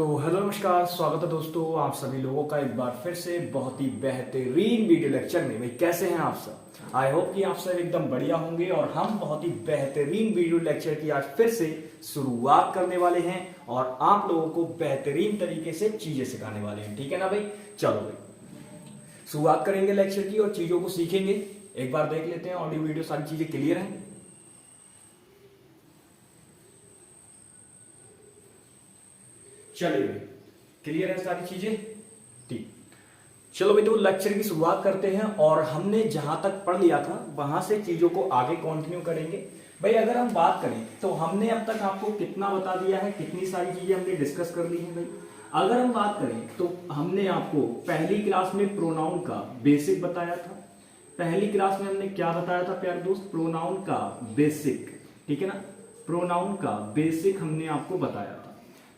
तो हेलो नमस्कार, स्वागत है दोस्तों आप सभी लोगों का एक बार फिर से बहुत ही बेहतरीन वीडियो लेक्चर में। भाई कैसे हैं आप सब? आई होप कि आप सब एकदम बढ़िया होंगे और हम बहुत ही बेहतरीन वीडियो लेक्चर की आज फिर से शुरुआत करने वाले हैं और आप लोगों को बेहतरीन तरीके से चीजें सिखाने वाले हैं। ठीक है ना भाई? चलो भाई शुरुआत करेंगे लेक्चर की और चीजों को सीखेंगे। एक बार देख लेते हैं ऑडियो वीडियो सारी चीजें क्लियर हैं। चलिए क्लियर है सारी चीजें? ठीक, चलो भाई तो लेक्चर की शुरुआत करते हैं और हमने जहां तक पढ़ लिया था वहां से चीजों को आगे कंटिन्यू करेंगे। भाई अगर हम बात करें तो हमने अब तक आपको कितना बता दिया है, कितनी सारी चीजें हमने डिस्कस कर ली है भाई। अगर हम बात करें तो हमने आपको पहली क्लास में प्रोनाउन का बेसिक बताया था। पहली क्लास में हमने क्या बताया था प्यारे दोस्त? प्रोनाउन का बेसिक। ठीक है ना, प्रोनाउन का बेसिक हमने आपको बताया था।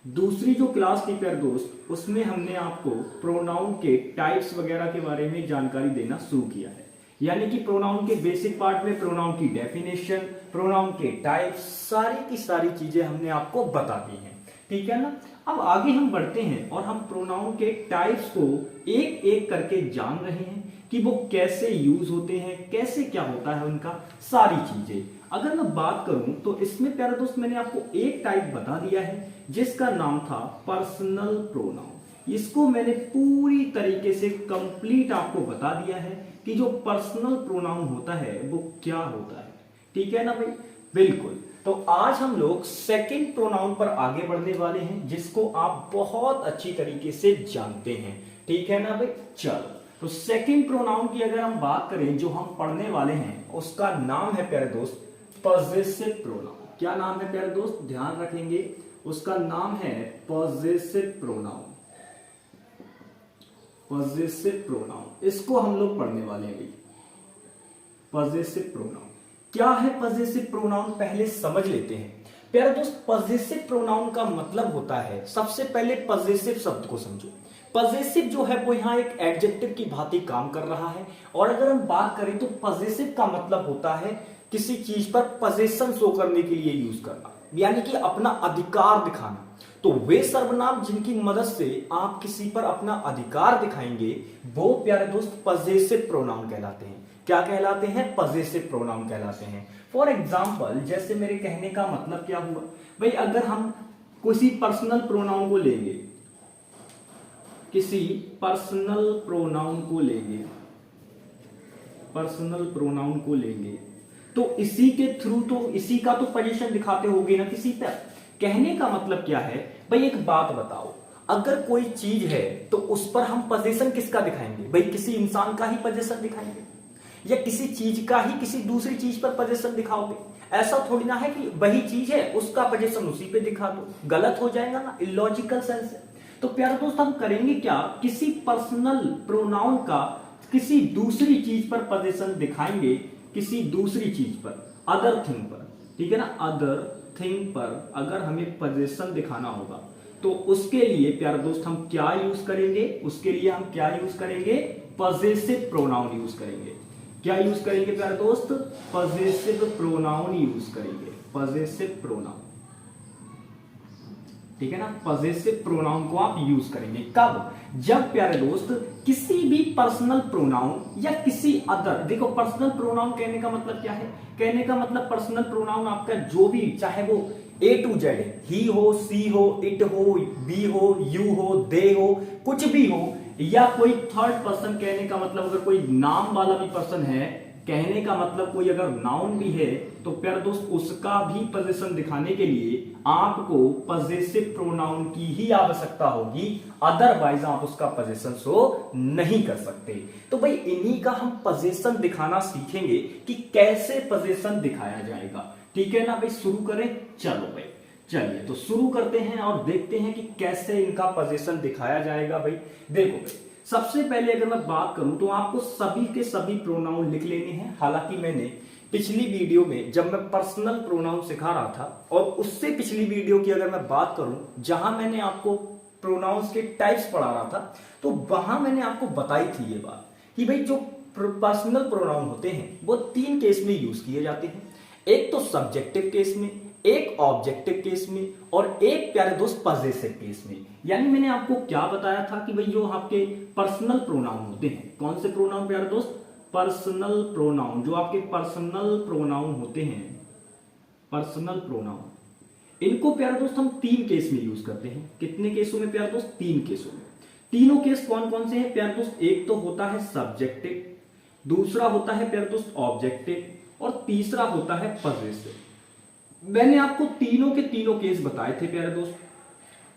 दूसरी जो क्लास थी प्यारे दोस्त, उसमें हमने आपको प्रोनाउन के टाइप्स वगैरह के बारे में जानकारी देना शुरू किया है। यानी कि प्रोनाउन के बेसिक पार्ट में प्रोनाउन की डेफिनेशन, प्रोनाउन के टाइप्स, सारी की सारी चीजें हमने आपको बता दी हैं। ठीक है ना? अब आगे हम बढ़ते हैं और हम प्रोनाउन के टाइप्स को एक एक करके जान रहे हैं कि वो कैसे यूज होते हैं, कैसे क्या होता है उनका, सारी चीजें। अगर मैं बात करूं तो इसमें प्यारे दोस्त मैंने आपको एक टाइप बता दिया है जिसका नाम था पर्सनल प्रोनाउन। इसको मैंने पूरी तरीके से कंप्लीट आपको बता दिया है कि जो पर्सनल प्रोनाउन होता है वो क्या होता है। ठीक है ना भाई? बिल्कुल। तो आज हम लोग सेकंड प्रोनाउन पर आगे बढ़ने वाले हैं जिसको आप बहुत अच्छी तरीके से जानते हैं। ठीक है ना भाई? चलो तो सेकंड प्रोनाउन की अगर हम बात करें जो हम पढ़ने वाले हैं उसका नाम है प्यारे दोस्त पॉजेसिव प्रोनाउन। क्या नाम है प्यारे दोस्त? ध्यान रखेंगे, उसका नाम है पॉजेसिव प्रोनाउन। पॉजेसिव प्रोनाउन इसको हम लोग पढ़ने वाले हैं। पॉजेसिव प्रोनाउन क्या है? पॉजेसिव प्रोनाउन पहले समझ लेते हैं प्यारे दोस्त। पॉजेसिव प्रोनाउन का मतलब होता है, सबसे पहले पॉजेसिव शब्द को समझो। पॉजेसिव जो है वो यहाँ एक एडजेक्टिव की भांति काम कर रहा है। और अगर हम बात करें तो पॉजेसिव का मतलब होता है किसी चीज पर पोजेशन शो करने के लिए यूज करना, यानी कि अपना अधिकार दिखाना। तो वे सर्वनाम जिनकी मदद से आप किसी पर अपना अधिकार दिखाएंगे वो प्यारे दोस्त पॉजेसिव प्रोनाउन कहलाते हैं। क्या कहलाते हैं? पॉजेसिव प्रोनाउन कहलाते हैं। फॉर एग्जाम्पल, जैसे मेरे कहने का मतलब क्या हुआ भाई, अगर हम किसी पर्सनल प्रोनाउन को लेंगे, किसी पर्सनल प्रोनाउन को लेंगे, पर्सनल प्रोनाउन को लेंगे तो इसी के थ्रू तो इसी का तो पोजीशन दिखाते होगे ना किसी पर। कहने का मतलब क्या है भाई, एक बात बताओ, अगर कोई चीज है तो उस पर हम पोजीशन किसका दिखाएंगे भाई? किसी इंसान का ही पोजीशन दिखाएंगे या किसी चीज का ही किसी दूसरी चीज पर पोजीशन दिखाओगे? ऐसा थोड़ी ना है कि वही चीज है उसका पोजीशन उसी पे दिखा दो, गलत हो जाएगा ना, इलॉजिकल सेंस है। तो प्यारे दोस्त हम करेंगे क्या, किसी पर्सनल प्रोनाउन का किसी दूसरी चीज पर पोजीशन दिखाएंगे, किसी दूसरी चीज पर, अदर थिंग पर। ठीक है ना? अदर थिंग पर अगर हमें पोजीशन दिखाना होगा तो उसके लिए प्यारे दोस्त हम क्या यूज करेंगे? उसके लिए हम क्या यूज करेंगे? पॉजेसिव प्रोनाउन यूज करेंगे। क्या यूज करेंगे प्यारे दोस्त? पॉजेसिव प्रोनाउन यूज करेंगे। पॉजेसिव प्रोनाउन, ठीक है ना? पॉजेसिव प्रोनाउन को आप यूज करेंगे कब? जब प्यारे दोस्त किसी भी पर्सनल प्रोनाउन या किसी अदर, देखो पर्सनल प्रोनाउन कहने का मतलब क्या है? कहने का मतलब पर्सनल प्रोनाउन आपका जो भी, चाहे वो A to Z है, ही हो, सी हो, इट हो, बी हो, यू हो, दे हो, कुछ भी हो, या कोई थर्ड पर्सन, कहने का मतलब अगर कोई नाम वाला भी पर्सन है, कहने का मतलब कोई अगर नाउन भी है तो प्यारे दोस्त उसका भी पोजीशन दिखाने के लिए आपको पॉजेसिव प्रोनाउन की ही आवश्यकता होगी, अदरवाइज आप उसका पोजीशन शो नहीं कर सकते। तो भाई इन्हीं का हम पोजीशन दिखाना सीखेंगे कि कैसे पोजीशन दिखाया जाएगा। ठीक है ना भाई? शुरू करें? चलो भाई चलिए तो शुरू करते हैं और देखते हैं कि कैसे इनका पोजीशन दिखाया जाएगा। भाई देखो भाई, सबसे पहले अगर मैं बात करूं तो आपको सभी के सभी प्रोनाउन लिख लेने हैं। हालांकि मैंने पिछली वीडियो में जब मैं पर्सनल प्रोनाउन सिखा रहा था और उससे पिछली वीडियो की अगर मैं बात करूं जहां मैंने आपको प्रोनाउंस के टाइप्स पढ़ा रहा था, तो वहां मैंने आपको बताई थी ये बात कि भाई जो पर्सनल प्रोनाउन होते हैं वो तीन केस में यूज किए जाते हैं। एक तो सब्जेक्टिव केस में, एक ऑब्जेक्टिव केस में और एक प्यारे दोस्त पॉजेसिव केस में। यानी मैंने आपको क्या बताया था कि भाई जो आपके पर्सनल प्रोनाउन होते हैं, कौन से प्रोनाउन प्यारे दोस्त, पर्सनल प्रोनाउन, जो आपके पर्सनल प्रोनाउन होते हैं, पर्सनल प्रोनाउन, इनको प्यारे दोस्त हम 3 केस में यूज करते हैं। कितने केसों में प्यारे दोस्त, 3 केसों में। तीनों केस कौन कौन से हैं प्यारे दोस्त, एक तो होता है सब्जेक्टिव, दूसरा होता है प्यारे दोस्त ऑब्जेक्टिव और तीसरा होता है पॉजेसिव। मैंने आपको तीनों के तीनों केस बताए थे प्यारे दोस्त।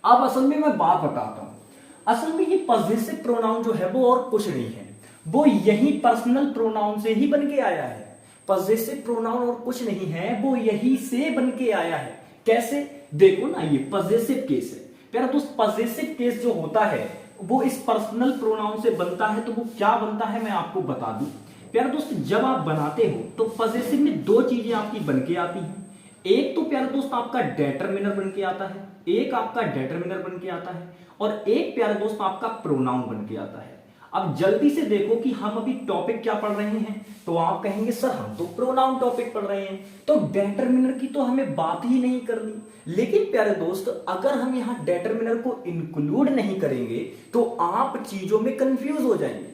अब असल में मैं बात बताता हूं, असल में ये पॉजेसिव प्रोनाउन जो है वो और कुछ नहीं है, वो यही पर्सनल प्रोनाउन से ही बन के आया है। पॉजेसिव प्रोनाउन और कुछ नहीं है, वो यही से बन के आया है। कैसे, देखो ना, ये पॉजेसिव केस है प्यारे दोस्त। पॉजेसिव केस जो होता है वो इस पर्सनल प्रोनाउन से बनता है, तो वो क्या बनता है मैं आपको बता दूं प्यारे दोस्त। जब आप बनाते हो तो पॉजेसिव में 2 चीजें आपकी बन के आती हैं। एक तो प्यारे दोस्त आपका डेटरमिनर बन के आता है, एक आपका डेटरमिनर बन के आता है, और एक प्यारे दोस्त आपका प्रोनाउन बन के आता है। अब जल्दी से देखो कि हम अभी टॉपिक क्या पढ़ रहे हैं, तो आप कहेंगे सर हम तो प्रोनाउन टॉपिक पढ़ रहे हैं, तो डेटरमिनर की तो हमें बात ही नहीं करनी। लेकिन प्यारे दोस्त अगर हम यहां डेटरमिनर को इंक्लूड नहीं करेंगे तो आप चीजों में कंफ्यूज हो जाएंगे,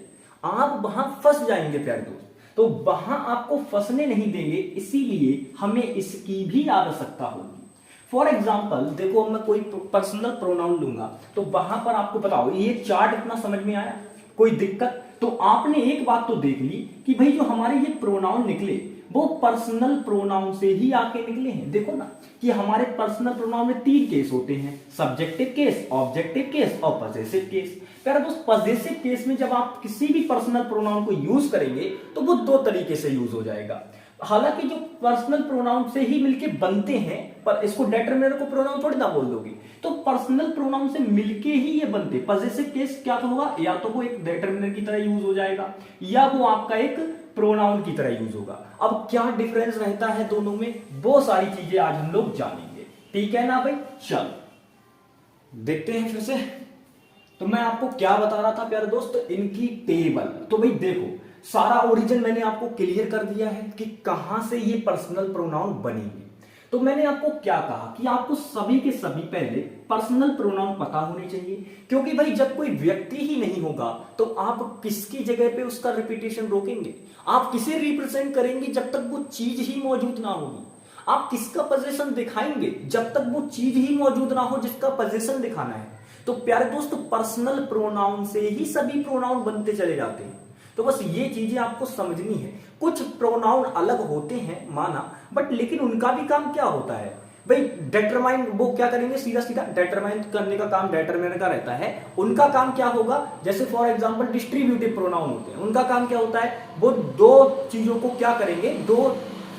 आप वहां फंस जाएंगे प्यारे दोस्त। तो वहां आपको फंसने नहीं देंगे, इसीलिए हमें इसकी भी आवश्यकता होगी। फॉर एग्जाम्पल देखो, मैं कोई पर्सनल प्रोनाउन लूंगा तो वहां पर आपको बताओ, ये चार्ट इतना समझ में आया, कोई दिक्कत? तो आपने एक बात तो देख ली कि भाई जो हमारे ये प्रोनाउन निकले वो पर्सनल प्रोनाउन से ही आके निकले हैं। देखो ना कि हमारे पर्सनल प्रोनाउन में 3 केस होते हैं, सब्जेक्टिव केस, ऑब्जेक्टिव केस और पॉजेसिव केस। प्यारे दोस्त पॉजेसिव केस में जब आप किसी भी पर्सनल प्रोनाउन को यूज करेंगे तो वो 2 तरीके से यूज हो जाएगा। हालांकि जो पर्सनल प्रोनाउन से ही मिलके बनते हैं, पर इसको डेटरमिनर को प्रोनाउन थोड़ी ना बोल दोगे, तो पर्सनल प्रोनाउन से मिलके ही ये बनते। पॉजेसिव केस क्या होगा, या तो वो एक डेटरमिनर की तरह यूज हो जाएगा या वो आपका एक प्रोनाउन की तरह यूज होगा। अब क्या डिफरेंस रहता है दोनों में, वो सारी चीजें आज हम लोग जानेंगे, ठीक है ना भाई। चलो देखते हैं फिर से। तो मैं आपको क्या बता रहा था प्यारे दोस्त, इनकी टेबल। तो भाई देखो, सारा ओरिजिन मैंने आपको क्लियर कर दिया है कि कहां से ये पर्सनल प्रोनाउन बनेंगे। तो मैंने आपको क्या कहा कि आपको सभी के सभी पहले पर्सनल प्रोनाउन पता होने चाहिए, क्योंकि भाई जब कोई व्यक्ति ही नहीं होगा तो आप किसकी जगह पे उसका रिपीटेशन रोकेंगे, आप किसे रिप्रेजेंट करेंगे जब तक वो चीज ही मौजूद ना होगी। आप किसका पोजीशन दिखाएंगे जब तक वो चीज ही मौजूद ना हो जिसका पोजीशन दिखाना है। तो प्यारे दोस्त पर्सनल प्रोनाउन से ही सभी प्रोनाउन बनते चले जाते हैं। तो बस ये चीजें आपको समझनी है। कुछ प्रोनाउन अलग होते हैं माना, बट लेकिन उनका भी काम क्या होता है भाई, डेटरमाइन, वो क्या करेंगे, सीधा सीधा डेटरमाइन करने का काम डेटरमिनर का रहता है। उनका काम क्या होगा, जैसे फॉर एग्जांपल डिस्ट्रीब्यूटिव प्रोनाउन होते हैं, उनका काम क्या होता है, वो 2 चीजों को क्या करेंगे, 2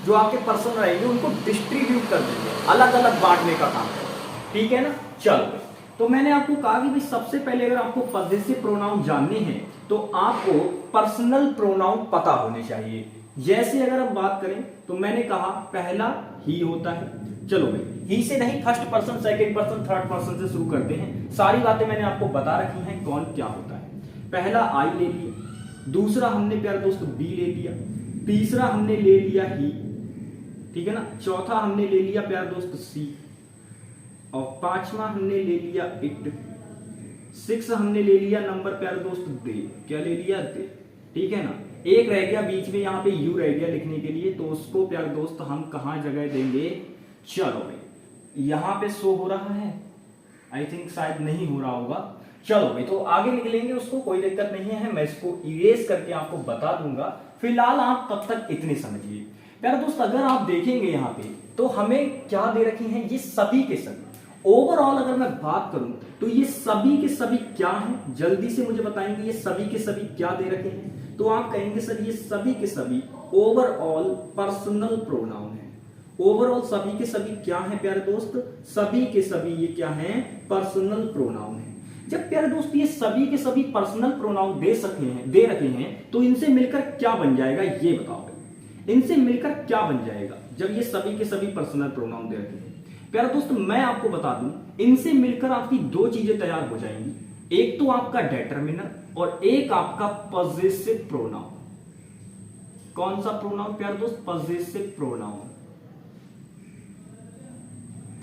जो आपके पर्सन रहेंगे उनको डिस्ट्रीब्यूट कर देंगे, अलग अलग बांटने का काम है, ठीक है ना। चलो तो मैंने आपको कहा कि भाई सबसे पहले अगर आपको पॉजेसिव प्रोनाउन जानने हैं तो आपको पर्सनल प्रोनाउन पता होने चाहिए। जैसे अगर हम बात करें तो मैंने कहा पहला ही होता है। चलो भाई, ही से नहीं, first person, second person, third person से शुरू करते हैं। सारी बातें मैंने आपको बता रखी हैं कौन क्या होता है। पहला आई ले लिया, दूसरा हमने प्यारे दोस्त बी ले लिया, तीसरा हमने ले लिया ही, ठीक है ना, चौथा हमने ले लिया प्यारे दोस्त सी, और 5वां हमने ले लिया इट, 6 हमने ले लिया नंबर प्यारे दोस्त दे। क्या ले लिया, दे, ठीक है ना। एक रह गया बीच में, यहाँ पे यू रह गया लिखने के लिए, तो उसको प्यारे दोस्त हम कहां जगह देंगे। चलो भाई यहां पे शो हो रहा है, आई थिंक शायद नहीं हो रहा होगा। चलो भाई तो आगे निकलेंगे, उसको कोई दिक्कत नहीं है, मैं इसको इरेज करके आपको बता दूंगा। फिलहाल आप तब तक इतने समझिए प्यारे दोस्त। अगर आप देखेंगे यहाँ पे तो हमें क्या दे रखी हैं, ये सभी के सभी। ओवरऑल अगर मैं बात करूं तो ये सभी के सभी क्या हैं, जल्दी से मुझे बताएंगे ये सभी के सभी क्या दे रखे हैं। तो आप कहेंगे सर ये सभी के सभी ओवरऑल पर्सनल प्रोनाउन है। ओवरऑल सभी के सभी क्या है प्यारे दोस्त, सभी के सभी ये क्या है, पर्सनल प्रोनाउन है। जब प्यारे दोस्त ये सभी के सभी पर्सनल प्रोनाउन दे रखे हैं तो इनसे मिलकर क्या बन जाएगा, ये बताओ। इनसे मिलकर क्या बन जाएगा जब ये सभी के सभी पर्सनल प्रोनाउन दे रखे हैं। प्यारे दोस्त मैं आपको बता दूं, इनसे मिलकर आपकी 2 चीजें तैयार हो जाएंगी, एक तो आपका डेटरमिनर और एक आपका पॉजेसिव प्रोनाउन। कौन सा प्रोनाउन प्यारे दोस्त, पॉजेसिव प्रोनाउन।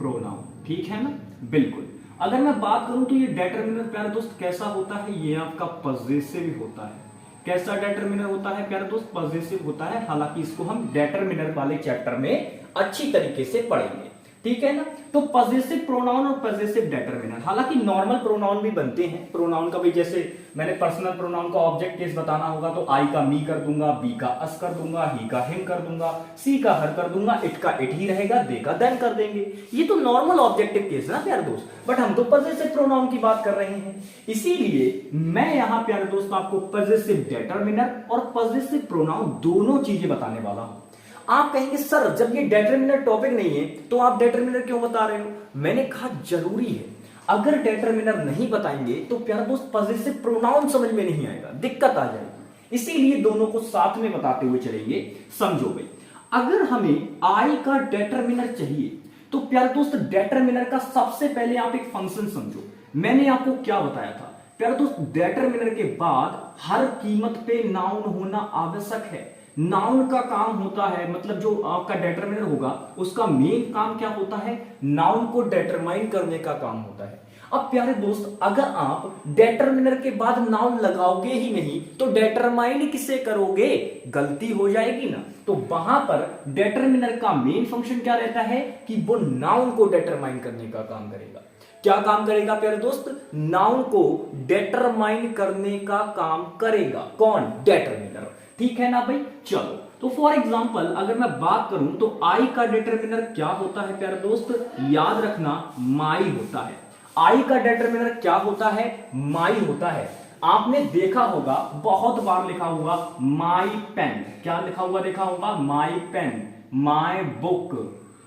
प्रोनाउन, ठीक है ना, बिल्कुल। अगर मैं बात करूं तो ये डिटरमिनर प्यारे दोस्त कैसा होता है, ये आपका पॉजिटिव होता है। कैसा डिटरमिनर होता है प्यारे दोस्त, पॉजिटिव होता है। हालांकि इसको हम डिटरमिनर वाले चैप्टर में अच्छी तरीके से पढ़ेंगे, ठीक है ना। तो पॉजिटिव प्रोनाउन और पॉजिटिव डिटरमिनर, हालांकि नॉर्मल प्रोनाउन भी बनते हैं। प्रोनाउन का भी जैसे मैंने पर्सनल प्रोनाउन का ऑब्जेक्ट केस बताना होगा तो आई का मी कर दूंगा, बी का अस कर दूंगा, ही का हिम कर दूंगा, सी का हर कर दूंगा, इट का इट ही रहेगा, दे का देन कर देंगे। ये तो नॉर्मल ऑब्जेक्टिव केस है ना प्यारे दोस्त, बट हम तो पॉजिटिव प्रोनाउन की बात कर रहे हैं। इसीलिए मैं यहां प्यारे दोस्त आपको पॉजिटिव डिटरमिनर और पॉजिटिव प्रोनाउन दोनों चीजें बताने वाला हूं। आप कहेंगे सर जब ये डिटरमिनर टॉपिक नहीं है तो आप डिटरमिनर क्यों बता रहे हो? मैंने कहा जरूरी है, अगर डिटरमिनर नहीं बताएंगे तो प्यारे दोस्त पॉजिटिव प्रोनाउन समझ में नहीं आएगा, दिक्कत आ जाएगी। इसीलिए दोनों को साथ में बताते हुए चलेंगे। समझो भाई, अगर हमें आई का डिटरमिनर चाहिए तो प्यारे दोस्त डिटरमिनर का सबसे पहले आप एक फंक्शन समझो। मैंने आपको क्या बताया था प्यारे दोस्त, डिटरमिनर के बाद हर कीमत पे नाउन होना आवश्यक है। नाउन का काम होता है, मतलब जो आपका डिटरमिनर होगा उसका मेन काम क्या होता है, नाउन को डिटरमाइन करने का काम होता है। अब प्यारे दोस्त अगर आप डिटरमिनर के बाद नाउन लगाओगे ही नहीं तो डिटरमाइन किसे करोगे, गलती हो जाएगी ना। तो वहां पर डिटरमिनर का मेन फंक्शन क्या रहता है कि वो नाउन को डिटरमाइन करने का काम करेगा। क्या काम करेगा प्यारे दोस्त, नाउन को डिटरमाइन करने का काम करेगा। कौन, डिटरमिनर, ठीक है ना भाई। चलो तो फॉर एग्जांपल अगर मैं बात करूं तो आई का डिटरमिनर क्या होता है प्यारे दोस्त, याद रखना माई होता है। आई का डिटरमिनर क्या होता है, माई होता है। आपने देखा होगा, बहुत बार लिखा होगा माई पेन, क्या लिखा हुआ देखा होगा, माई पेन, माई बुक,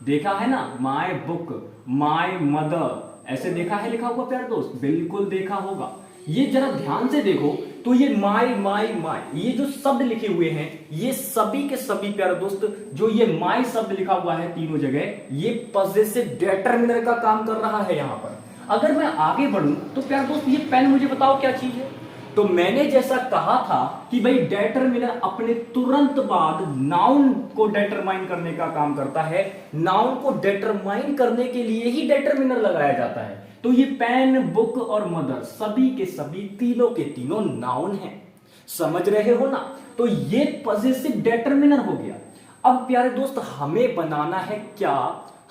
देखा है ना, माई बुक, माई मदर, ऐसे देखा है लिखा हुआ प्यारे दोस्त, बिल्कुल देखा होगा। ये जरा ध्यान से देखो तो ये माई माई माई, ये जो शब्द लिखे हुए हैं ये सभी के सभी प्यारे दोस्त, जो ये माई शब्द लिखा हुआ है तीनों जगह, ये पॉजिटिव डिटरमिनर का काम कर रहा है यहां पर। अगर मैं आगे बढ़ूं तो प्यारे दोस्त ये पेन मुझे बताओ क्या चीज है। तो मैंने जैसा कहा था कि भाई डिटरमिनर अपने तुरंत बाद नाउन को डिटरमाइन करने का काम करता है। नाउन को डिटरमाइन करने के लिए ही डिटरमिनर लगाया जाता है। तो ये पेन, बुक और मदर सभी के सभी तीनों के तीनों नाउन हैं, समझ रहे हो ना। तो ये पॉजिटिव डिटरमिनर हो गया। अब प्यारे दोस्त हमें बनाना है क्या,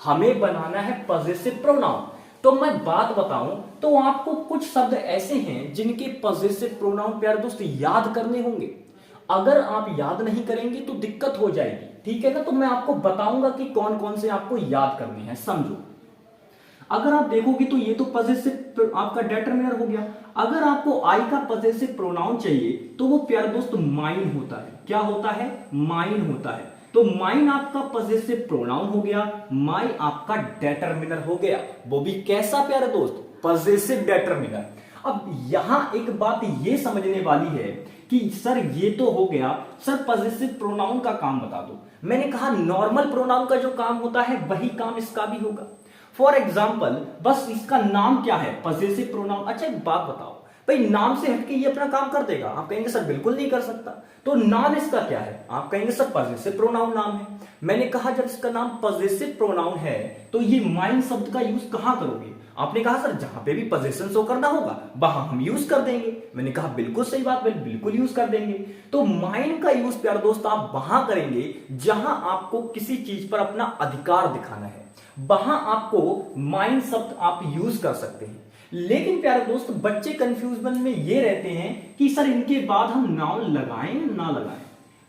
हमें बनाना है पॉजिटिव प्रोनाउन। तो मैं बात बताऊं तो आपको कुछ शब्द ऐसे हैं जिनके पॉजिटिव प्रोनाउन प्यारे दोस्त याद करने होंगे। अगर आप याद नहीं करेंगे तो दिक्कत हो जाएगी, ठीक है ना। तो मैं आपको बताऊंगा कि कौन कौन से आपको याद करने हैं। समझो, अगर आप देखोगे तो ये तो पॉजिटिव आपका डिटरमिनर हो गया। अगर आपको आई का पॉजिटिव प्रोनाउन चाहिए तो वो प्यारे दोस्त माइन होता है। क्या होता है, माइन होता है। तो माइन आपका पॉजिटिव प्रोनाउन हो गया, माई आपका डिटरमिनर हो गया। वो भी कैसा प्यारे दोस्त, पॉजिटिव डिटरमिनर। अब यहां एक बात ये समझने वाली है कि सर ये तो हो गया, सर पॉजिटिव प्रोनाउन का काम बता दो। मैंने कहा नॉर्मल प्रोनाउन का जो काम होता है वही काम इसका भी होगा। फॉर एग्जाम्पल बस इसका नाम क्या है, पॉजिटिव प्रोनाउन। अच्छा एक बात बताओ भाई, नाम से हटके ये अपना काम कर देगा? आप कहेंगे सर बिल्कुल नहीं कर सकता। तो नाम इसका क्या है? आप कहेंगे सर पॉजिटिव प्रोनाउन नाम है। मैंने कहा जब इसका नाम पॉजिटिव प्रोनाउन है तो ये माइन शब्द का यूज कहां करोगे? आपने कहा सर जहां पे भी पोजीशन शो करना होगा वहां हम यूज कर देंगे। मैंने कहा बिल्कुल सही बात, बिल्कुल यूज कर देंगे। तो माइन का यूज प्यारे दोस्त आप वहां करेंगे जहां आपको किसी चीज पर अपना अधिकार दिखाना है, वहां आपको माइन शब्द आप यूज कर सकते हैं। लेकिन प्यारे दोस्त बच्चे कंफ्यूजन में ये रहते हैं कि सर इनके बाद हम नाउन लगाएं ना लगाएं।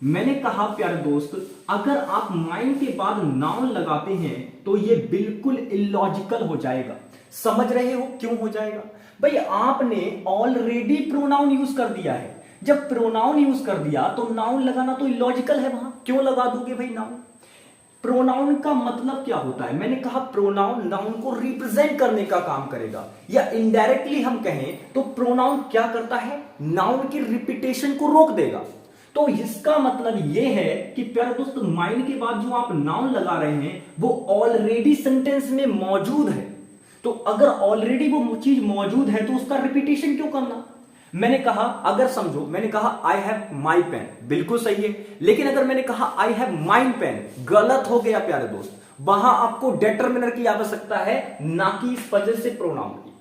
मैंने कहा प्यारे दोस्त अगर आप माइन के बाद नाउन लगाते हैं तो ये बिल्कुल इलॉजिकल हो जाएगा। समझ रहे हो क्यों हो जाएगा? भाई आपने ऑलरेडी प्रोनाउन यूज कर दिया है। जब प्रोनाउन यूज कर दिया तो नाउन लगाना तो इलॉजिकल है, वहां क्यों लगा दोगे भाई नाउन? प्रोनाउन का मतलब क्या होता है? मैंने कहा प्रोनाउन नाउन को रिप्रेजेंट करने का काम करेगा, या इनडायरेक्टली हम कहें तो प्रोनाउन क्या करता है, नाउन की रिपीटेशन को रोक देगा। तो इसका मतलब यह है कि प्यारे दोस्त माइन के बाद जो आप नाउन लगा रहे हैं वो ऑलरेडी सेंटेंस में मौजूद है। तो अगर ऑलरेडी वो चीज मौजूद है तो उसका रिपीटेशन क्यों करना? मैंने कहा अगर समझो, मैंने कहा आई हैव माई पेन, बिल्कुल सही है। लेकिन अगर मैंने कहा आई हैव माइन पेन, गलत हो गया प्यारे दोस्त। वहां आपको डिटरमिनर की आवश्यकता है, ना कि इस पजेसिव प्रोनाउन की।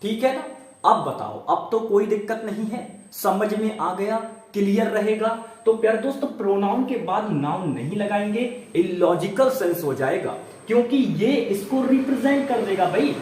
ठीक है ना? अब बताओ, अब तो कोई दिक्कत नहीं है, समझ में आ गया, क्लियर रहेगा। तो प्यारे दोस्तों, प्रोनाउन के बाद नाउन नहीं लगाएंगे, इलॉजिकल सेंस हो जाएगा, क्योंकि ये इसको रिप्रेजेंट कर देगा। भाई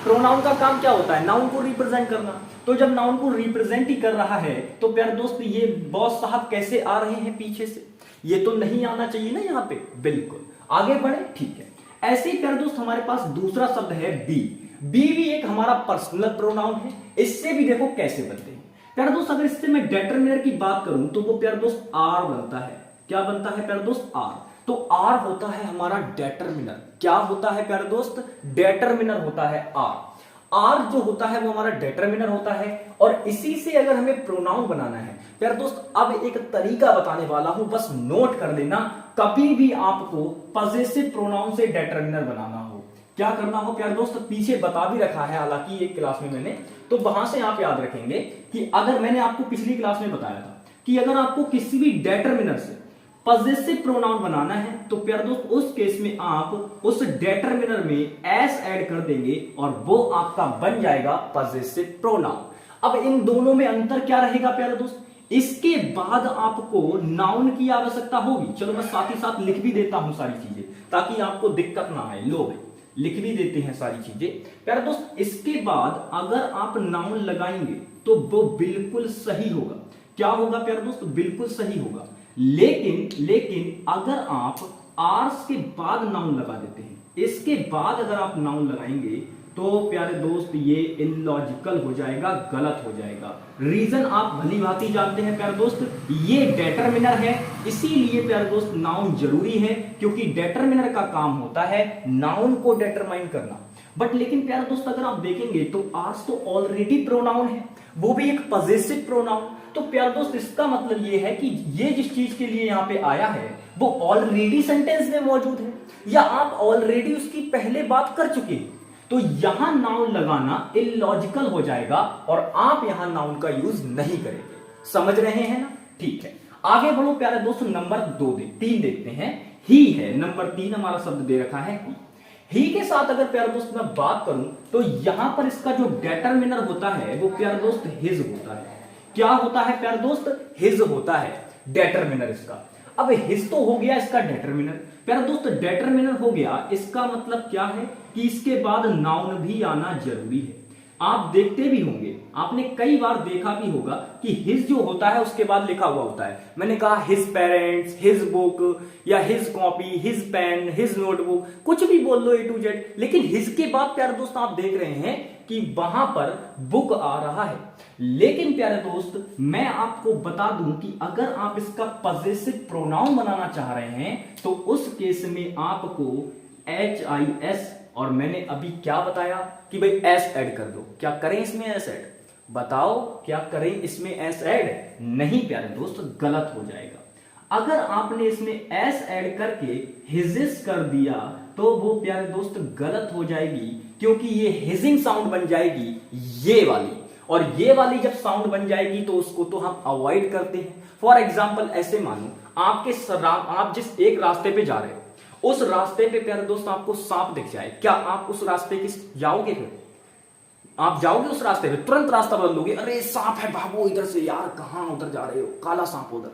प्रोनाउन का काम क्या होता है? नाउन को रिप्रेजेंट करना। तो जब नाउन को रिप्रेजेंट ही कर रहा है तो प्यारे दोस्त ये बॉस साहब कैसे आ रहे हैं पीछे से? ये तो नहीं आना चाहिए ना यहाँ पे। बिल्कुल, आगे बढ़े, ठीक है। ऐसे ही प्यारे दोस्त हमारे पास दूसरा शब्द है बी। बी भी एक हमारा पर्सनल प्रोनाउन है। इससे भी देखो कैसे बनते हैं प्यारे दोस्त। अगर इससे मैं डिटरमिनर की बात करूं तो वो प्यारे दोस्त आर बनता है। क्या बनता है प्यारे दोस्त? आर। तो आर होता है हमारा डिटरमिनर। क्या होता है प्यारे दोस्त? डिटरमिनर होता है आर। आर जो होता है वो हमारा डिटरमिनर होता है। और इसी से अगर हमें प्रोनाउन बनाना है प्यारे दोस्त, अब एक तरीका बताने वाला हूं, बस नोट कर लेना। कभी भी आपको पजेसिव प्रोनाउन से डिटरमिनर बनाना हो, क्या करना हो प्यारे दोस्त, पीछे बता भी रखा है हालांकि एक क्लास में मैंने, तो वहां से आप याद रखेंगे कि अगर मैंने आपको पिछली क्लास में बताया था कि अगर आपको किसी भी डिटरमिनर से पजेसिव प्रोनाउन बनाना है तो प्यारे दोस्त उस केस में आप उस डिटरमिनर में एस ऐड कर देंगे और वो आपका बन जाएगा पजेसिव प्रोनाउन। अब इन दोनों में अंतर क्या रहेगा प्यारे दोस्त? इसके बाद आपको नाउन की आवश्यकता होगी। चलो मैं साथ ही साथ लिख भी देता हूं सारी चीजें ताकि आपको दिक्कत ना आए। लो भाई, लिख भी देते हैं सारी चीजें प्यारे दोस्त। इसके बाद अगर आप नाउन लगाएंगे तो वो बिल्कुल सही होगा। क्या होगा प्यारे दोस्त? बिल्कुल सही होगा। लेकिन अगर आप आर्स के बाद नाउन लगा देते हैं, इसके बाद अगर आप नाउन लगाएंगे तो प्यारे दोस्त ये इलॉजिकल हो जाएगा, गलत हो जाएगा। रीजन आप भली भांति जानते हैं प्यारे दोस्त, ये डिटरमिनर है, इसीलिए प्यारे दोस्त नाउन जरूरी है, क्योंकि डिटरमिनर का काम होता है नाउन को डिटरमाइन करना। बट लेकिन प्यारे दोस्त अगर आप देखेंगे तो आर्स तो ऑलरेडी प्रोनाउन है, वो भी एक पजेसिव प्रोनाउन। तो प्यारे दोस्त इसका मतलब ये है कि ये जिस चीज के लिए यहां पे आया है वो ऑलरेडी सेंटेंस में मौजूद है, या आप ऑलरेडी उसकी पहले बात कर चुके हैं। तो यहां नाउन लगाना इलॉजिकल हो जाएगा और आप यहां नाउन का यूज नहीं करेंगे। समझ रहे हैं ना? ठीक है, आगे बढ़ो प्यारे दोस्त। नंबर 3 देखते हैं। ही है नंबर 3, हमारा शब्द दे रखा है ही के साथ अगर प्यारे दोस्त मैं बात करूं तो यहां पर इसका जो डिटरमिनर होता है वो प्यारे दोस्त हिज होता है। क्या होता है प्यारे दोस्त? हिज होता है डिटरमिनर इसका। अब हिज तो हो गया इसका डिटरमिनर प्यारे दोस्त, डिटरमिनर हो गया, इसका मतलब क्या है कि इसके बाद नाउन भी आना जरूरी है। आप देखते भी होंगे, आपने कई बार देखा भी होगा कि हिज जो होता है उसके बाद लिखा हुआ होता है। मैंने कहा हिज पेरेंट्स, हिज बुक, या his copy, his pen, his notebook, कुछ भी बोल लो A to Z, लेकिन हिज के बाद प्यारे दोस्त आप देख रहे हैं कि वहां पर बुक आ रहा है। लेकिन प्यारे दोस्त मैं आपको बता दूं कि अगर आप इसका पजेसिव प्रोनाउन बनाना चाह रहे हैं तो उस केस में आपको HIS, और मैंने अभी क्या बताया कि भाई एस ऐड कर दो। क्या करें इसमें एस ऐड? बताओ क्या करें इसमें एस ऐड? नहीं प्यारे दोस्त, गलत हो जाएगा। अगर आपने इसमें एस ऐड करके हिजिस कर दिया तो वो प्यारे दोस्त गलत हो जाएगी, क्योंकि ये हिजिंग साउंड बन जाएगी ये वाली, और ये वाली जब साउंड बन जाएगी तो उसको तो हम अवॉइड करते हैं। फॉर एग्जाम्पल ऐसे मानो आप जिस एक रास्ते पे जा रहे हो, उस रास्ते पे प्यारे दोस्त आपको सांप दिख जाए, क्या आप उस रास्ते की जाओगे? फिर आप जाओगे उस रास्ते पे, तुरंत रास्ता बदल लोगे, अरे सांप है भागो इधर से, यार कहां उधर जा रहे हो, काला सांप उधर,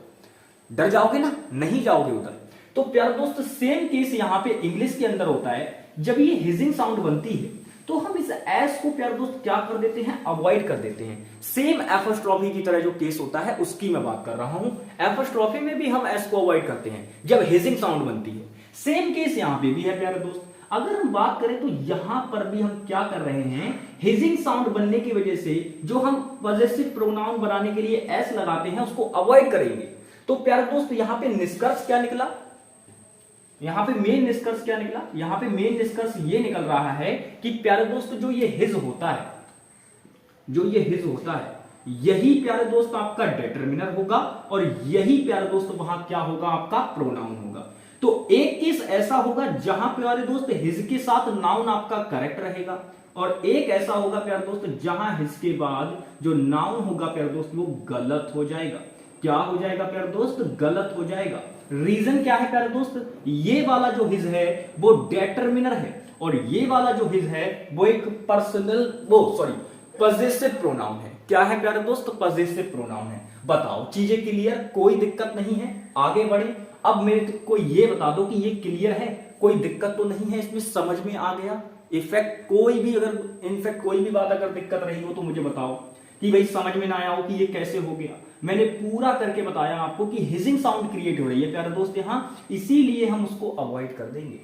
डर जाओगे ना? नहीं जाओगे उधर। तो प्यारे दोस्त सेम केस यहां पे इंग्लिश के अंदर होता है। जब ये हिजिंग साउंड बनती है तो हम इस एस को प्यारे दोस्त क्या कर देते हैं? अवॉइड कर देते हैं। सेम एपोस्ट्रोफी की तरह जो केस होता है उसकी मैं बात कर रहा हूं। एपोस्ट्रोफी में भी हम एस को अवॉइड करते हैं जब हिजिंग साउंड बनती है। सेम केस यहां पे भी है प्यारे दोस्त। अगर हम बात करें तो यहां पर भी हम क्या कर रहे हैं? हिजिंग साउंड बनने की वजह से जो हम पजेसिव प्रोनाउन बनाने के लिए एस लगाते हैं उसको अवॉइड करेंगे। तो प्यारे दोस्त यहां पे निष्कर्ष क्या निकला? यहां पे मेन निष्कर्ष क्या निकला? यहां पे मेन निष्कर्ष ये निकल रहा है कि प्यारे दोस्त जो ये हिज होता है, यही प्यारे दोस्त आपका डिटरमिनर होगा और यही प्यारे दोस्त वहां क्या होगा? आपका प्रोनाउन होगा। तो एक केस ऐसा होगा जहां प्यारे दोस्त हिज के साथ नाउन आपका करेक्ट रहेगा, और एक ऐसा होगा प्यारे दोस्त जहां हिज के बाद जो नाउन होगा प्यारे दोस्त वो गलत हो जाएगा। क्या हो जाएगा प्यारे दोस्त? गलत हो जाएगा। रीजन क्या है प्यारे दोस्त, ये वाला जो हिज है वो डिटरमिनर है और ये वाला जो हिज है वो एक पजेसिव प्रोनाउन है। क्या है प्यारे दोस्त, पजेसिव प्रोनाउन है। बताओ चीजें क्लियर, कोई दिक्कत नहीं है, आगे बढ़े। अब मेरे को ये बता दो कि ये क्लियर है, कोई दिक्कत तो नहीं है इसमें, समझ में आ गया। इनफैक्ट कोई भी बात अगर दिक्कत रही हो तो मुझे बताओ कि भाई समझ में ना आया हो कि ये कैसे हो गया। मैंने पूरा करके बताया आपको कि हिजिंग साउंड क्रिएट हो रही है प्यारे दोस्त यहां, इसीलिए हम उसको अवॉइड कर देंगे।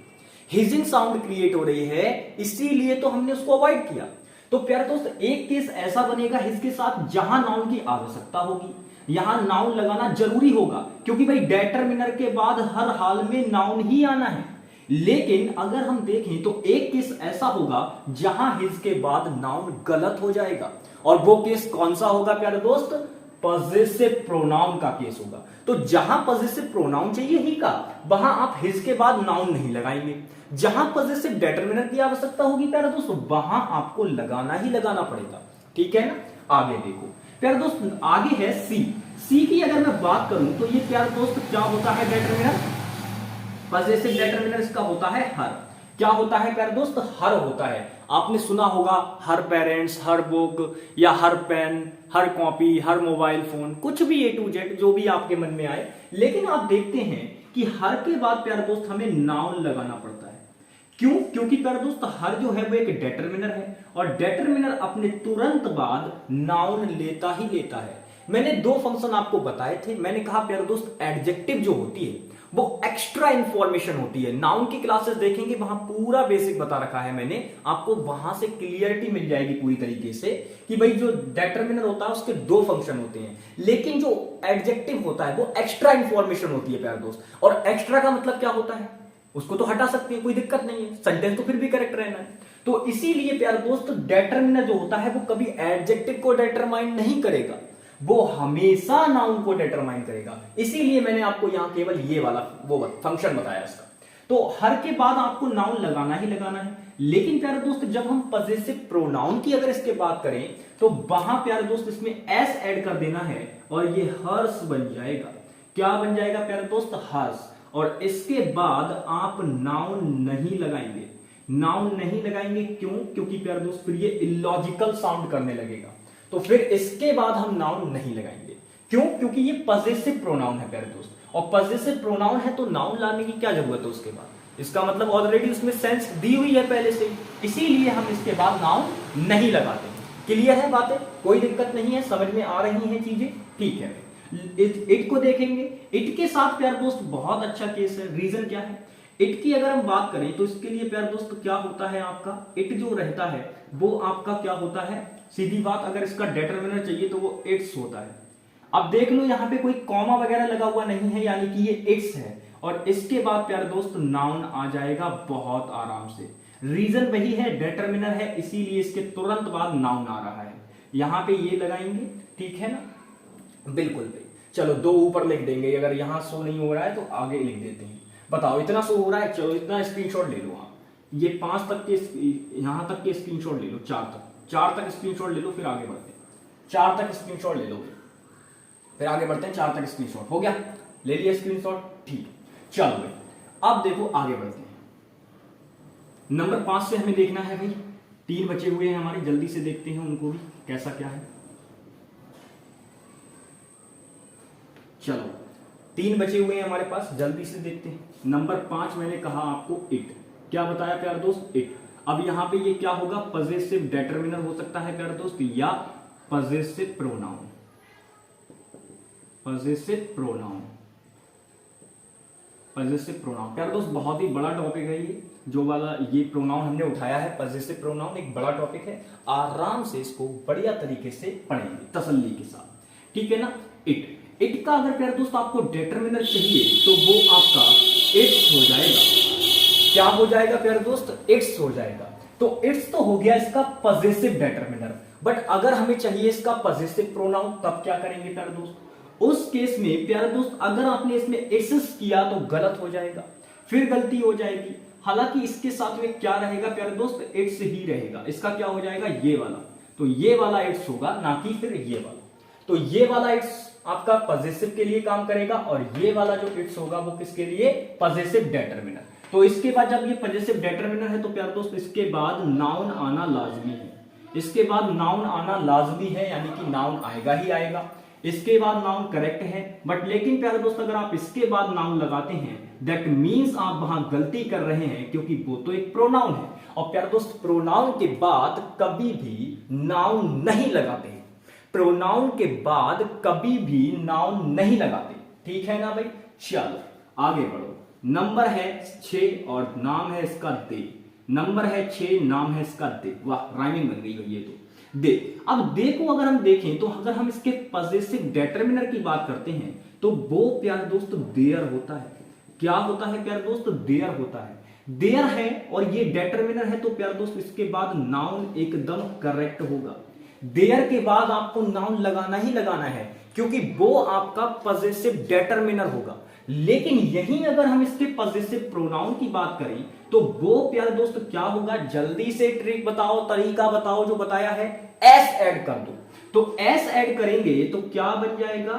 हिजिंग साउंड क्रिएट हो रही है इसीलिए तो हमने उसको अवॉइड किया। तो प्यारे दोस्त एक केस ऐसा बनेगा हिज के साथ जहां नाउन की आवश्यकता होगी, यहां नाउन लगाना जरूरी होगा, क्योंकि भाई डिटरमिनर के बाद हर हाल में नाउन ही आना है। लेकिन अगर हम देखें तो एक केस ऐसा होगा जहां हिज के बाद नाउन गलत हो जाएगा, और वो केस कौन सा होगा प्यारे दोस्त, पजेसिव प्रोनाउन का केस होगा। तो जहां पजेसिव प्रोनाउन चाहिए ही का, वहां आप हिज के बाद नाउन नहीं लगाएंगे। जहां पजेसिव डिटरमिनर की आवश्यकता होगी प्यारे दोस्त, वहां आपको लगाना ही लगाना पड़ेगा। ठीक है ना, आगे देखो प्यारे दोस्त, आगे है सी की अगर मैं बात करूं तो ये प्यारे दोस्त क्या होता है डिटरमिनर, पजेसिव डिटरमिनर इसका होता है हर। क्या होता है प्यारे दोस्त, हर होता है। आपने सुना होगा हर पेरेंट्स, हर बुक, या हर पेन, हर कॉपी, हर मोबाइल फोन, कुछ भी A to Z जो भी आपके मन में आए। लेकिन आप देखते हैं कि हर के बाद प्यारे दोस्त हमें नाउन लगाना पड़ता है। क्यों, क्योंकि प्यारे दोस्त हर जो है वो एक डिटरमिनर है, और डिटरमिनर अपने तुरंत बाद नाउन लेता ही लेता है। मैंने दो फंक्शन आपको बताए थे। मैंने कहा प्यारे दोस्त एडजेक्टिव जो होती है वो एक्स्ट्रा इंफॉर्मेशन होती है। नाउन की क्लासेस देखेंगे, वहां पूरा बेसिक बता रखा है मैंने आपको, वहां से क्लियरिटी मिल जाएगी पूरी तरीके से कि भाई जो डिटरमिनर होता है उसके दो फंक्शन होते हैं, लेकिन जो एडजेक्टिव होता है वो एक्स्ट्रा इंफॉर्मेशन होती है प्यारे दोस्त। और एक्स्ट्रा का मतलब क्या होता है, उसको तो हटा सकते हैं, कोई दिक्कत नहीं है, सेंटेंस तो फिर भी करेक्ट रहना है। तो इसीलिए प्यारे दोस्त डिटरमिनर जो होता है वो कभी एडजेक्टिव को डिटरमाइन नहीं करेगा, वो हमेशा नाउन को डिटरमाइन करेगा। इसीलिए मैंने आपको यहां केवल ये वाला वो फंक्शन बताया इसका। तो हर के बाद आपको नाउन लगाना ही लगाना है। लेकिन प्यारे दोस्त जब हम पजेसिव प्रोनाउन की अगर इसके बात करें तो वहां प्यारे दोस्त इसमें एस ऐड कर देना है और ये हर्ष बन जाएगा। क्या बन जाएगा प्यारे दोस्त, हर्ष। और इसके बाद आप नाउन नहीं लगाएंगे। नाउन नहीं लगाएंगे क्यों, क्योंकि प्यारे दोस्त फिर ये इलॉजिकल साउंड करने लगेगा। तो फिर इसके बाद हम नाउन नहीं लगाएंगे। क्यों, क्योंकि ये पजेसिव प्रोनाउन है प्यारे दोस्त, और पजेसिव प्रोनाउन है तो नाउन लाने की क्या जरूरत है उसके बाद, इसका मतलब ऑलरेडी उसमें सेंस दी हुई है पहले से, इसीलिए हम इसके बाद नाउन नहीं लगाते। क्लियर है बातें, कोई दिक्कत नहीं है, समझ में आ रही हैं चीजें, ठीक है। इट को देखेंगे, इट के साथ प्यारे दोस्त बहुत अच्छा केस है। रीजन क्या है, इट की अगर हम बात करें तो इसके लिए प्यारे दोस्त क्या होता है आपका, इट जो रहता है वो आपका क्या होता है, सीधी बात, अगर इसका डिटरमिनर चाहिए तो वो इट्स होता है। अब देख लो यहाँ पे कोई कॉमा वगैरह लगा हुआ नहीं है, यानी कि ये इट्स है, और इसके बाद प्यारे दोस्त नाउन आ जाएगा बहुत आराम से। रीजन वही है, डिटरमिनर है, इसीलिए इसके तुरंत बाद नाउन आ रहा है। यहां पे ये लगाएंगे, ठीक है ना, बिल्कुल भाई। चलो दो ऊपर लिख देंगे, अगर यहां शो नहीं हो रहा है तो आगे लिख देते हैं। बताओ इतना शो हो रहा है, चलो इतना स्क्रीनशॉट ले लो आप, ये 5 तक के यहां तक के स्क्रीनशॉट ले लो, 4 तक स्क्रीनशॉट ले लो, फिर आगे बढ़ते हैं। 4 तक स्क्रीनशॉट ले लो, फिर आगे बढ़ते हैं। 4 तक स्क्रीनशॉट हो गया, ले लिया स्क्रीनशॉट, ठीक। चलो भाई अब देखो आगे बढ़ते हैं। नंबर 5 से हमें देखना है भाई, 3 बचे हुए हैं हमारे, जल्दी से देखते हैं उनको भी कैसा क्या है। चलो 3 बचे हुए हैं हमारे पास, जल्दी से देखते हैं। नंबर 5 मैंने कहा आपको इट, क्या बताया प्यारे दोस्त, इट। अब यहां पे ये क्या होगा, पजेसिव डिटरमिनर हो सकता है प्यारे दोस्त, या possessive pronoun. Possessive pronoun, possessive pronoun प्यारे दोस्त बहुत ही बड़ा टॉपिक है ये, जो वाला ये प्रोनाउन हमने उठाया है, पजेसिव प्रोनाउन एक बड़ा टॉपिक है। आराम से इसको बढ़िया तरीके से पढ़ेंगे तसल्ली के साथ, ठीक है ना। इट का अगर प्यारे दोस्त आपको डिटरमिनर चाहिए तो वो आपका इट्स हो जाएगा। क्या हो जाएगा प्यारे दोस्त, इट्स हो जाएगा। तो इट्स तो हो गया इसका पजेसिव डिटरमिनर, बट अगर हमें चाहिए इसका पजेसिव प्रोनाउन तब क्या करेंगे प्यारे दोस्त, उस केस में प्यारे दोस्त अगर आपने इसमें इट्स किया तो गलत हो जाएगा, फिर गलती हो जाएगी। हालांकि इसके साथ में क्या रहेगा प्यारे दोस्त, इट्स ही रहेगा। इसका क्या हो जाएगा, ये वाला, तो ये वाला इट्स होगा, ना कि फिर ये वाला। तो ये वाला इट्स आपका पॉजिटिव के लिए काम करेगा और ये वाला जो इट्स होगा वो किसके लिए, पॉजिटिव डिटरमिनर। तो इसके बाद जब ये पॉजिटिव डिटरमिनर है तो प्यारे दोस्त इसके बाद नाउन आना लाजमी है, इसके बाद नाउन आना लाजमी है, यानी कि नाउन आएगा ही आएगा। इसके बाद नाउन करेक्ट है, बट लेकिन प्यारे दोस्त अगर आप इसके बाद नाउन लगाते हैं दैट मीन्स आप वहां गलती कर रहे हैं, क्योंकि वो तो एक प्रोनाउन है और प्यारे दोस्त प्रोनाउन के बाद कभी भी नाउन नहीं लगाते, प्रोनाउन के बाद कभी भी नाउन नहीं लगाते, ठीक है ना भाई। चलो आगे बढ़ो, नंबर है 6 और नाम है इसका दे, नंबर है 6 नाम है इसका दे, वाह राइमिंग बन गई ये तो दे। अब देखो अगर हम देखें तो अगर हम इसके पॉजिटिव डिटरमिनर की बात करते हैं तो वो प्यारे दोस्त देयर होता है। क्या होता है प्यारे दोस्त, देयर होता है, देयर है और ये डिटरमिनर है तो प्यारे दोस्त इसके बाद नाउन एकदम करेक्ट होगा। देयर के बाद आपको नाउन लगाना ही लगाना है क्योंकि वो आपका पॉजिटिव डिटरमिनर होगा। लेकिन यहीं अगर हम इसके पॉजिटिव प्रोनाउन की बात करें तो वो प्यारे दोस्त क्या होगा, जल्दी से ट्रिक बताओ, तरीका बताओ जो बताया है, एस ऐड कर दो। तो एस ऐड करेंगे तो क्या बन जाएगा,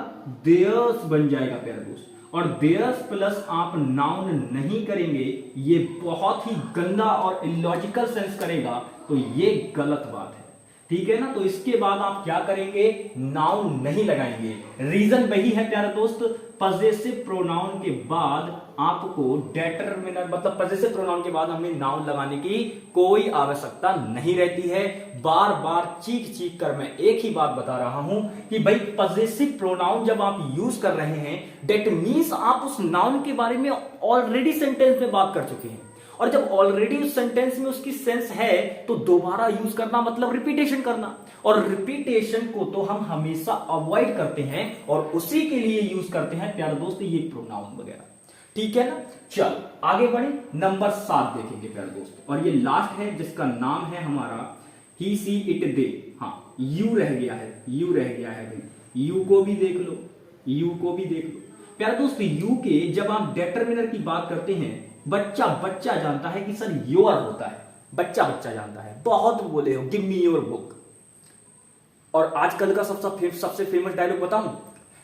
देयर्स बन जाएगा प्यारे दोस्त। और देयर्स प्लस आप नाउन नहीं करेंगे, ये बहुत ही गंदा और इलॉजिकल सेंस करेगा, तो ये गलत बात है, ठीक है ना। तो इसके बाद आप क्या करेंगे, नाउन नहीं लगाएंगे। रीजन वही है प्यारे दोस्त, पॉजिटिव प्रोनाउन के बाद आपको डिटरमिनर मतलब पॉजिटिव प्रोनाउन के बाद हमें नाउन लगाने की कोई आवश्यकता नहीं रहती है। बार बार चीख चीख कर मैं एक ही बात बता रहा हूं कि भाई पॉजिटिव प्रोनाउन जब आप यूज कर रहे हैं दैट मींस आप उस नाउन के बारे में ऑलरेडी सेंटेंस में बात कर चुके हैं, और जब ऑलरेडी उस सेंटेंस में उसकी सेंस है तो दोबारा यूज करना मतलब रिपीटेशन करना, और रिपीटेशन को तो हम हमेशा अवॉइड करते हैं और उसी के लिए यूज करते हैं प्यारे दोस्त ये प्रोनाउन वगैरह, ठीक है ना। चल आगे बढ़े, नंबर 7 देखेंगे प्यारे दोस्त, और ये लास्ट है जिसका नाम है हमारा ही सी इट दे। हाँ यू रह गया है, यू रह गया है भाई, यू को भी देख लो, यू को भी देख लो प्यारे दोस्त। यू के जब आप डिटरमिनर की बात करते हैं बच्चा बच्चा जानता है कि सर योर होता है, बच्चा बच्चा जानता है, बहुत बोले हो गिव मी योर बुक। और आजकल का सबसे फेमस डायलॉग बताऊं,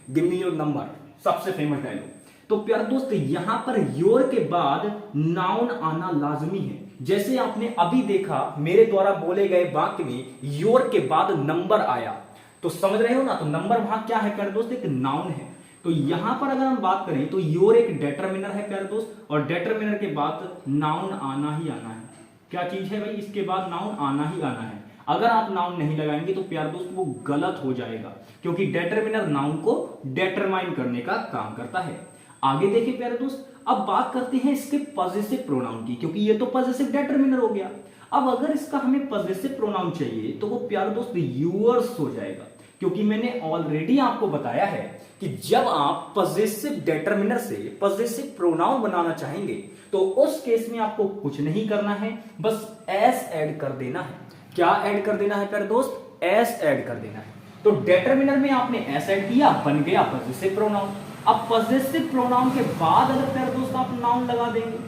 गिव मी योर नंबर, सबसे फेमस डायलॉग। तो प्यारे दोस्त यहां पर योर के बाद नाउन आना लाजमी है। जैसे आपने अभी देखा मेरे द्वारा बोले गए वाक्य में योर के बाद नंबर आया, तो समझ रहे हो ना, तो नंबर वहां क्या है प्यारे दोस्त, एक नाउन है। तो यहां पर अगर हम बात करें तो योर एक डिटरमिनर है प्यारे दोस्त, और डिटरमिनर के बाद नाउन आना ही आना है। क्या चीज है भाई, इसके बाद नाउन आना ही आना है। अगर आप नाउन नहीं लगाएंगे तो प्यारे दोस्त वो गलत हो जाएगा, क्योंकि डिटरमिनर नाउन को डिटरमाइन करने का काम करता है। आगे देखिए प्यारे दोस्त, अब बात करते हैं इसके पॉजिटिव प्रोनाउन की, क्योंकि ये तो पॉजिटिव डिटरमिनर हो गया। अब अगर इसका हमें पॉजिटिव प्रोनाउन चाहिए तो वो प्यारे दोस्त यूअर्स हो जाएगा, क्योंकि मैंने ऑलरेडी आपको बताया है कि जब आप पॉजिटिव डिटरमिनर से पॉजिटिव प्रोनाउन बनाना चाहेंगे तो उस केस में आपको कुछ नहीं करना है, बस एस ऐड कर देना है। क्या ऐड कर देना है प्यारे दोस्त, एस ऐड कर देना है। तो डिटरमिनर में आपने एस ऐड किया, बन गया पॉजिटिव प्रोनाउन। अब पॉजिटिव प्रोनाउन के बाद अगर प्यारे दोस्त आप नाउन लगा देंगे,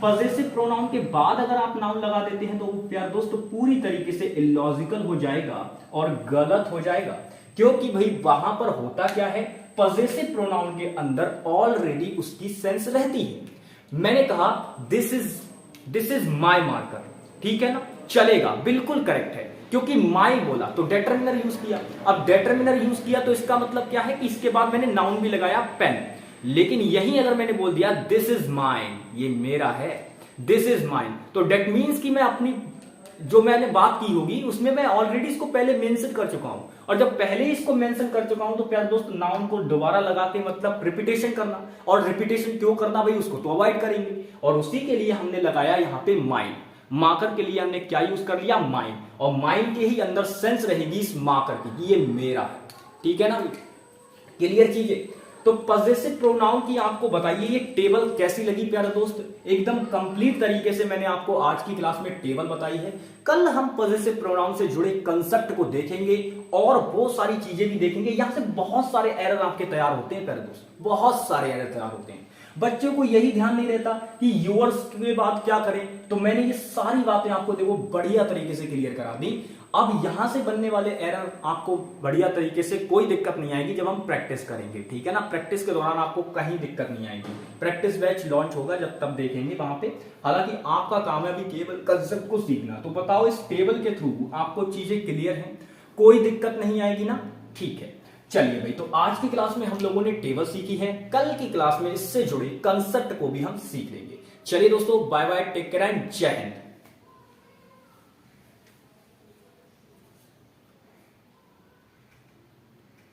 पॉजिटिव प्रोनाउन के बाद अगर आप नाउन लगा देते हैं तो प्यारे दोस्त पूरी तरीके से इलॉजिकल हो जाएगा और गलत हो जाएगा, क्योंकि भाई वहां पर होता क्या है, पॉजिटिव प्रोनाउन के अंदर ऑलरेडी उसकी सेंस रहती है। मैंने कहा दिस इज माय मार्कर, ठीक है ना, चलेगा, बिल्कुल करेक्ट है, क्योंकि माई बोला तो डिटरमिनर यूज किया। अब डिटरमिनर यूज किया तो इसका मतलब क्या है कि इसके बाद मैंने नाउन भी लगाया पेन। लेकिन यही अगर मैंने बोल दिया दिस इज माइन, ये मेरा है, दिस इज माइन, तो डेट मीन्स कि मैं अपनी जो मैंने बात की होगी उसमें मैं ऑलरेडी इसको पहले मेंशन कर चुका हूं, और जब पहले इसको मेंशन कर चुका हूं तो प्यारे दोस्त नाउन को दोबारा लगा के मतलब रिपीटेशन करना, और रिपीटेशन क्यों करना भाई, उसको तो अवॉइड करेंगे, और उसी के लिए हमने लगाया यहां पे माइन। मार्कर के लिए हमने क्या यूज कर लिया, माइन, और माइन के ही अंदर सेंस रहेगी इस मार्कर की कि ये मेरा है, ठीक है ना, क्लियर चीजें। तो पॉजिटिव प्रोनाउन की आपको बताइए ये टेबल कैसी लगी प्यारे दोस्त, एकदम कंप्लीट तरीके से मैंने आपको आज की क्लास में टेबल बताई है। कल हम पॉजिटिव प्रोनाउन से जुड़े कंसेप्ट को देखेंगे और बहुत सारी चीजें भी देखेंगे। यहां से बहुत सारे एरर आपके तैयार होते हैं प्यारे दोस्त, बहुत सारे एरर तैयार होते हैं। बच्चों को यही ध्यान नहीं रहता कि योर्स के बाद क्या करें, तो मैंने ये सारी बातें आपको देखो बढ़िया तरीके से क्लियर करा दी। अब यहां से बनने वाले एरर आपको बढ़िया तरीके से कोई दिक्कत नहीं आएगी जब हम प्रैक्टिस करेंगे, ठीक है ना। प्रैक्टिस के दौरान आपको कहीं दिक्कत नहीं आएगी। प्रैक्टिस बैच लॉन्च होगा जब तब देखेंगे वहां पे। हालांकि आपका काम है अभी केवल कंसेप्ट को सीखना। तो बताओ इस टेबल के थ्रू आपको चीजें क्लियर हैं, कोई दिक्कत नहीं आएगी ना, ठीक है। चलिए भाई, तो आज की क्लास में हम लोगों ने टेबल सीखी है, कल की क्लास में इससे जुड़े कंसेप्ट को भी हम सीख लेंगे। चलिए दोस्तों, bye bye, take care and जय हिंद।